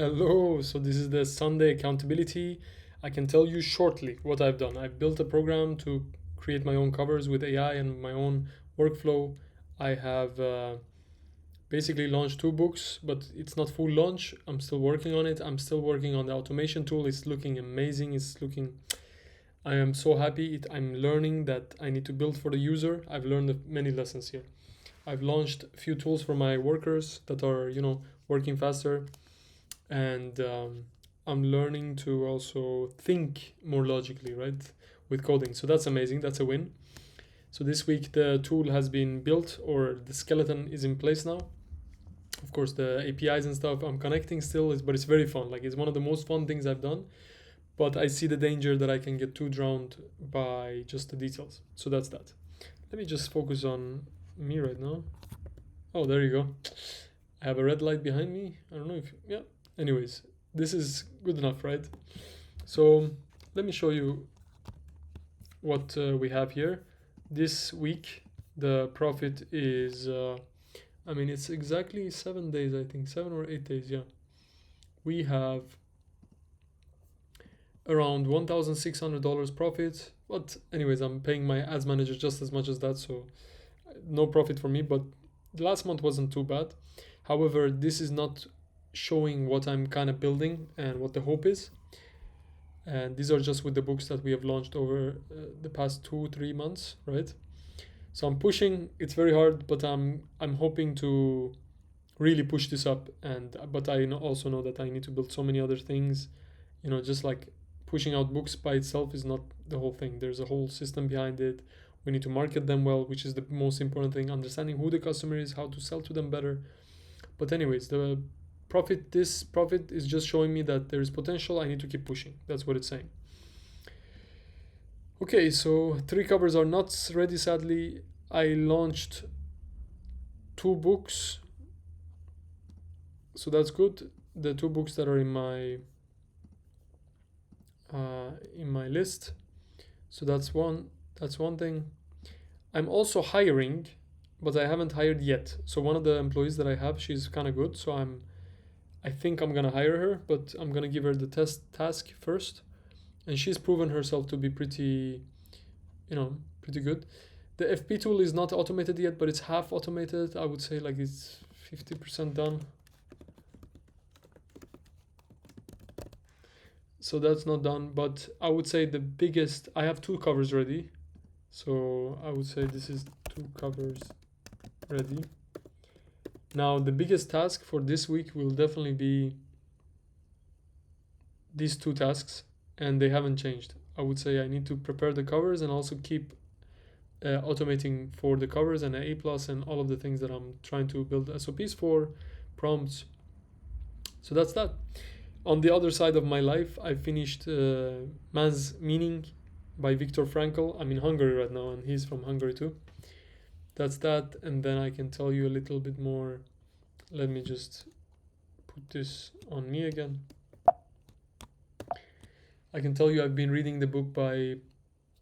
Hello, so this is the Sunday accountability. I can tell you shortly what I've done. I've built a program to create my own covers with AI and my own workflow. I have basically launched two books, but it's not full launch. I'm still working on it. I'm still working on the automation tool. It's looking amazing. I am so happy. I'm learning that I need to build for the user. I've learned many lessons here. I've launched a few tools for my workers that are, working faster, and I'm learning to also think more logically, right, with coding. So that's amazing. That's a win. So this week the tool has been built, or the skeleton is in place now. Of course, the APIs and stuff I'm connecting still, but it's very fun. Like, it's one of the most fun things I've done. But I see the danger that I can get too drowned by just the details. So that's that. Let me just focus on me right now. Oh, there you go. I have a red light behind me. I don't know if, yeah. Anyways, this is good enough, right? So let me show you what we have here. This week, the profit is, it's exactly 7 days, I think, 7 or 8 days, yeah. We have around $1,600 profit. But anyways, I'm paying my ads manager just as much as that, so no profit for me, but the last month wasn't too bad. However, this is not showing what I'm kind of building and what the hope is. And these are just with the books that we have launched over the past 2-3 months, right? So I'm pushing. It's very hard, but I'm hoping to really push this up. But I also know that I need to build so many other things. Just like pushing out books by itself is not the whole thing. There's a whole system behind it. We need to market them well, which is the most important thing. Understanding who the customer is, how to sell to them better. But anyways, this profit is just showing me that there is potential. I need to keep pushing. That's what it's saying. Okay, so 3 covers are not ready, sadly. I launched 2 books, so that's good. The 2 books that are in my list. So that's one thing. I'm also hiring, but I haven't hired yet. So one of the employees that I have, she's kind of good. So I think I'm gonna hire her, but I'm gonna give her the task first, and she's proven herself to be pretty good. The FP tool is not automated yet, but it's half automated. I would say like it's 50% done. So that's not done, but I would say I have 2 covers ready. So I would say this is 2 covers ready. Now the biggest task for this week will definitely be these 2 tasks, and they haven't changed. I would say I need to prepare the covers and also keep automating for the covers and A plus and all of the things that I'm trying to build SOPs for, prompts. So that's that. On the other side of my life, I finished Man's Meaning by Viktor Frankl. I'm in Hungary right now, and he's from Hungary too. That's that, and then I can tell you a little bit more. Let me just put this on me again. I can tell you I've been reading the book by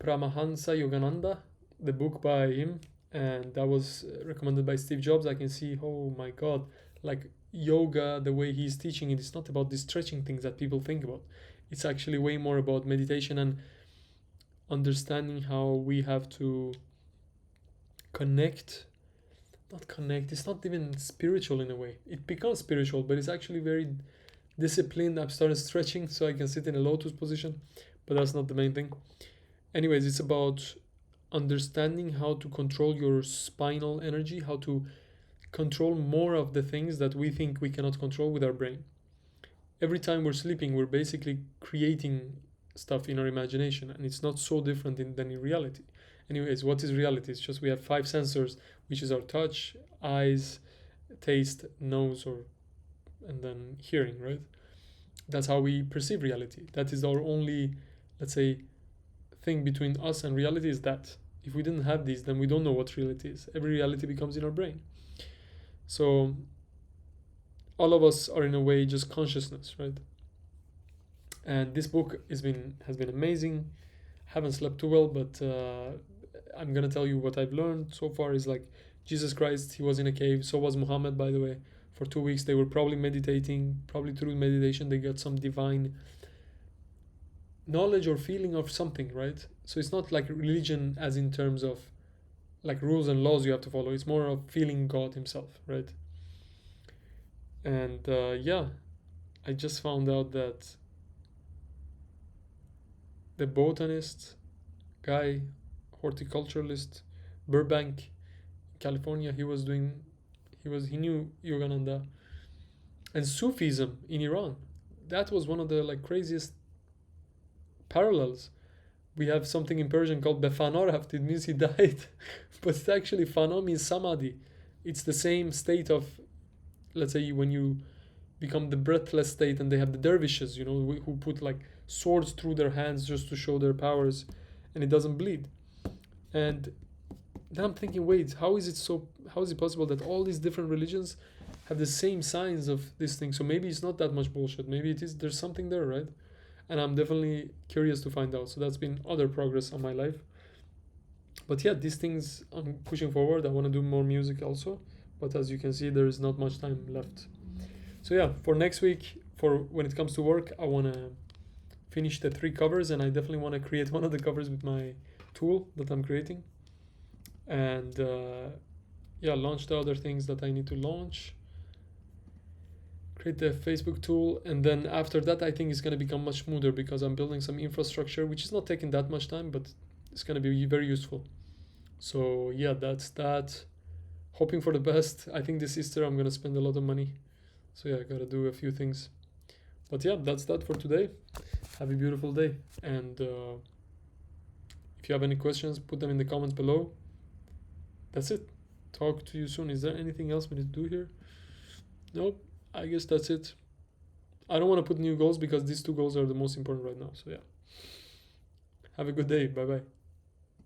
Paramahansa Yogananda, the book by him, and that was recommended by Steve Jobs. I can see, oh my god, like yoga, the way he's teaching it's not about the stretching things that people think about. It's actually way more about meditation and understanding how we have to not connect, it's not even spiritual in a way. It becomes spiritual, but it's actually very disciplined. I've started stretching so I can sit in a lotus position, but that's not the main thing. Anyways, it's about understanding how to control your spinal energy, how to control more of the things that we think we cannot control with our brain. Every time we're sleeping, we're basically creating stuff in our imagination, and it's not so different than in reality. Anyways, what is reality? It's just we have 5 sensors, which is our touch, eyes, taste, nose, and then hearing, right? That's how we perceive reality. That is our only, let's say, thing between us and reality, is that. If we didn't have these, then we don't know what reality is. Every reality becomes in our brain. So all of us are in a way just consciousness, right? And this book has been amazing. Haven't slept too well, but I'm gonna tell you what I've learned so far is like Jesus Christ, he was in a cave. So was Muhammad, by the way, for 2 weeks. They were probably meditating, probably through meditation they got some divine knowledge or feeling of something, right? So it's not like religion as in terms of like rules and laws you have to follow. It's more of feeling God himself, right? And yeah, I just found out that the botanist guy, horticulturalist, Burbank, California, he knew Yogananda. And Sufism in Iran, that was one of the like craziest parallels. We have something in Persian called Befana Raft. It means he died, but it's actually Fana means samadhi. It's the same state of, let's say, when you become the breathless state, and they have the dervishes, who put like swords through their hands just to show their powers, and it doesn't bleed. And then I'm thinking, wait, how is it possible that all these different religions have the same signs of this thing? So maybe it's not that much bullshit. Maybe it is. There's something there, right? And I'm definitely curious to find out. So that's been other progress on my life. But yeah, these things I'm pushing forward. I want to do more music also, but as you can see, there is not much time left. So yeah, for next week, for when it comes to work, I want to finish the 3 covers, and I definitely want to create one of the covers with my tool that I'm creating, and yeah, launch the other things that I need to launch, create the Facebook tool, and then after that I think it's going to become much smoother because I'm building some infrastructure which is not taking that much time, but it's going to be very useful. So yeah, that's that. Hoping for the best. I think this Easter I'm going to spend a lot of money, so yeah, I gotta do a few things. But yeah, that's that for today. Have a beautiful day, and if you have any questions, put them in the comments below. That's it. Talk to you soon. Is there anything else we need to do here? Nope. I guess that's it. I don't want to put new goals because these 2 goals are the most important right now. So yeah. Have a good day. Bye bye.